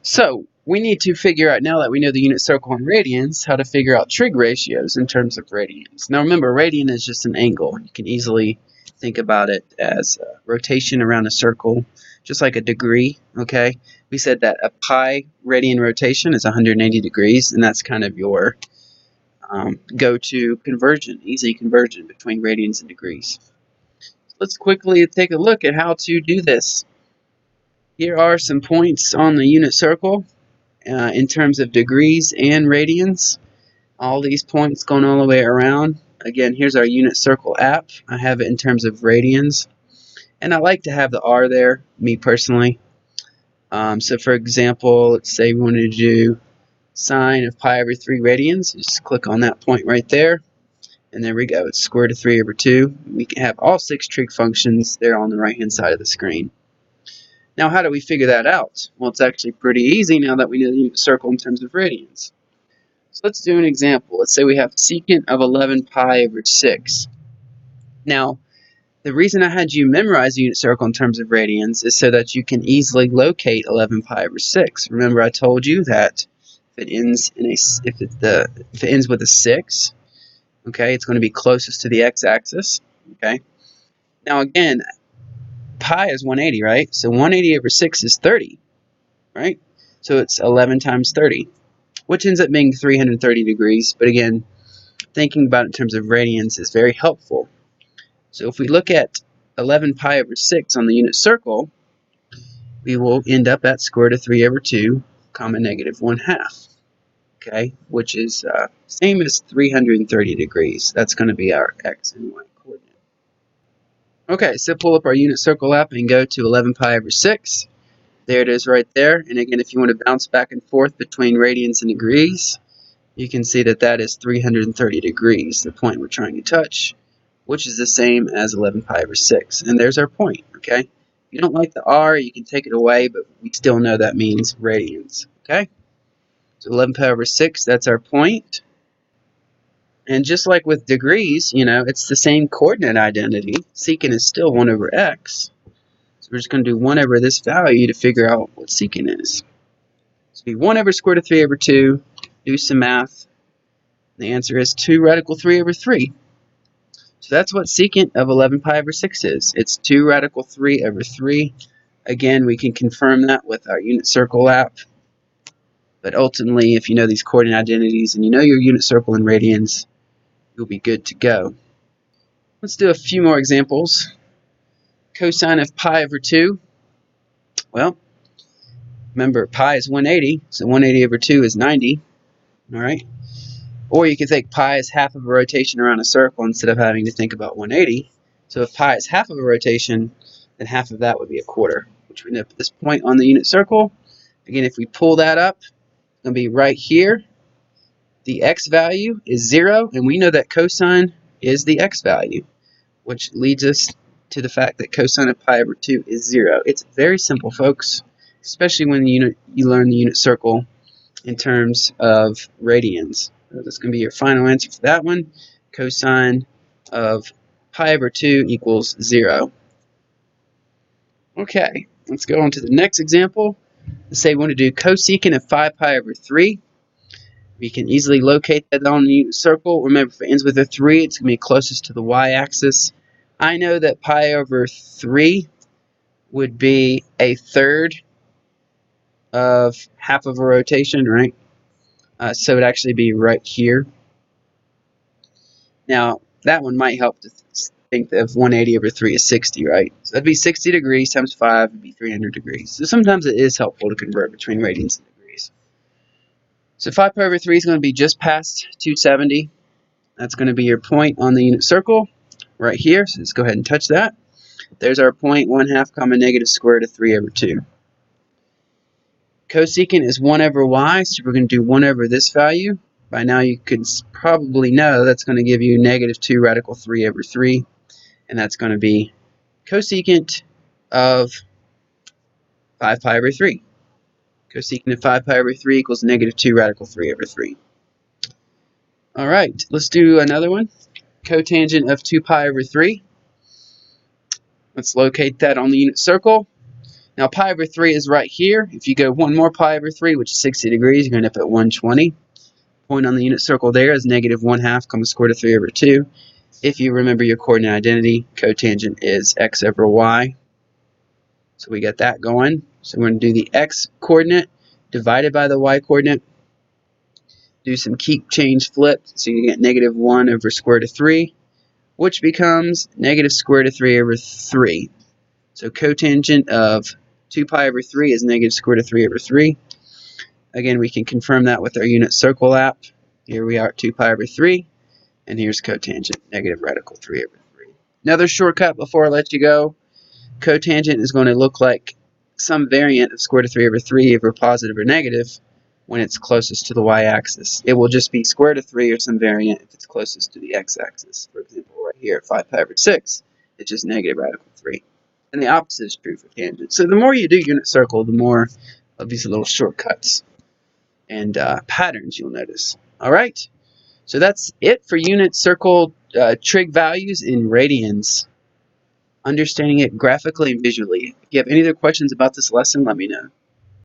So we need to figure out, now that we know the unit circle and radians, how to figure out trig ratios in terms of radians. Now remember, radian is just an angle. You can easily think about it as a rotation around a circle, just like a degree, okay? We said that a pi radian rotation is 180 degrees, and that's kind of your go-to conversion, easy conversion between radians and degrees. Let's quickly take a look at how to do this. Here are some points on the unit circle in terms of degrees and radians. All these points going all the way around. Again, here's our unit circle app. I have it in terms of radians. And I like to have the R there, me personally. So for example, let's say we wanted to do sine of pi over 3 radians. Just click on that point right there. And there we go. It's square root of 3 over 2. We can have all 6 trig functions there on the right-hand side of the screen. Now, how do we figure that out? Well, it's actually pretty easy now that we know the unit circle in terms of radians. So let's do an example. Let's say we have secant of 11 pi over 6. Now, the reason I had you memorize the unit circle in terms of radians is so that you can easily locate 11 pi over 6. Remember, I told you that if it ends with a 6, okay, it's going to be closest to the x-axis. Okay. Now again, pi is 180, right? So 180 over 6 is 30, right? So it's 11 times 30, which ends up being 330 degrees. But again, thinking about it in terms of radians is very helpful. So if we look at 11 pi over 6 on the unit circle, we will end up at square root of 3 over 2, comma negative 1/2. Okay, which is same as 330 degrees. That's going to be our x and y coordinate. Okay, so pull up our unit circle app and go to 11 pi over 6. There it is right there. And again, if you want to bounce back and forth between radians and degrees, you can see that that is 330 degrees, the point we're trying to touch, which is the same as 11 pi over 6. And there's our point, okay? If you don't like the R, you can take it away, but we still know that means radians, okay? So 11 pi over 6, that's our point. And just like with degrees, you know, it's the same coordinate identity. Secant is still 1 over x. So we're just going to do 1 over this value to figure out what secant is. So be 1 over square root of 3 over 2. Do some math. The answer is 2 radical 3 over 3. So that's what secant of 11 pi over 6 is. It's 2 radical 3 over 3. Again, we can confirm that with our unit circle app. But ultimately, if you know these coordinate identities and you know your unit circle and radians, you'll be good to go. Let's do a few more examples. Cosine of pi over 2. Well, remember, pi is 180, so 180 over 2 is 90. All right. Or you can think pi is half of a rotation around a circle instead of having to think about 180. So if pi is half of a rotation, then half of that would be a quarter, which we know at this point on the unit circle. Again, if we pull that up, it's going to be right here. The x value is 0, and we know that cosine is the x value, which leads us to the fact that cosine of pi over 2 is 0. It's very simple, folks, especially when you learn the unit circle in terms of radians. So that's going to be your final answer for that one. Cosine of pi over 2 equals 0. Okay, let's go on to the next example. Let's say we want to do cosecant of 5 pi over 3. We can easily locate that on the unit circle. Remember, if it ends with a 3, it's going to be closest to the y-axis. I know that pi over 3 would be a third of half of a rotation, right? So it would actually be right here. Now, that one might help to think of 180 over 3 is 60, right? So that'd be 60 degrees times 5 would be 300 degrees. So sometimes it is helpful to convert between radians and degrees. So 5 pi over 3 is going to be just past 270. That's going to be your point on the unit circle right here. So let's go ahead and touch that. There's our point, 1/2 comma negative square root of 3 over 2. Cosecant is 1 over y, so we're going to do 1 over this value. By now you could probably know that's going to give you negative 2 radical 3 over 3. And that's going to be cosecant of 5 pi over 3. Cosecant of 5 pi over 3 equals negative 2 radical 3 over 3. All right, let's do another one. Cotangent of 2 pi over 3. Let's locate that on the unit circle. Now pi over 3 is right here. If you go one more pi over 3, which is 60 degrees, you're going to end up at 120. Point on the unit circle there is negative 1/2 comma square root of 3 over 2. If you remember your coordinate identity, cotangent is x over y. So we got that going. So we're going to do the x coordinate divided by the y coordinate. Do some keep change flip. So you get negative 1 over square root of 3, which becomes negative square root of 3 over 3. So cotangent of 2 pi over 3 is negative square root of 3 over 3. Again, we can confirm that with our unit circle app. Here we are at 2 pi over 3, and here's cotangent, negative radical 3 over 3. Another shortcut before I let you go, cotangent is going to look like some variant of square root of 3 over 3 over positive or negative when it's closest to the y-axis. It will just be square root of 3 or some variant if it's closest to the x-axis. For example, right here at 5 pi over 6, it's just negative radical 3. And the opposite is true for tangent. So the more you do unit circle, the more of these little shortcuts and patterns you'll notice. All right, so that's it for unit circle trig values in radians. Understanding it graphically and visually. If you have any other questions about this lesson, let me know.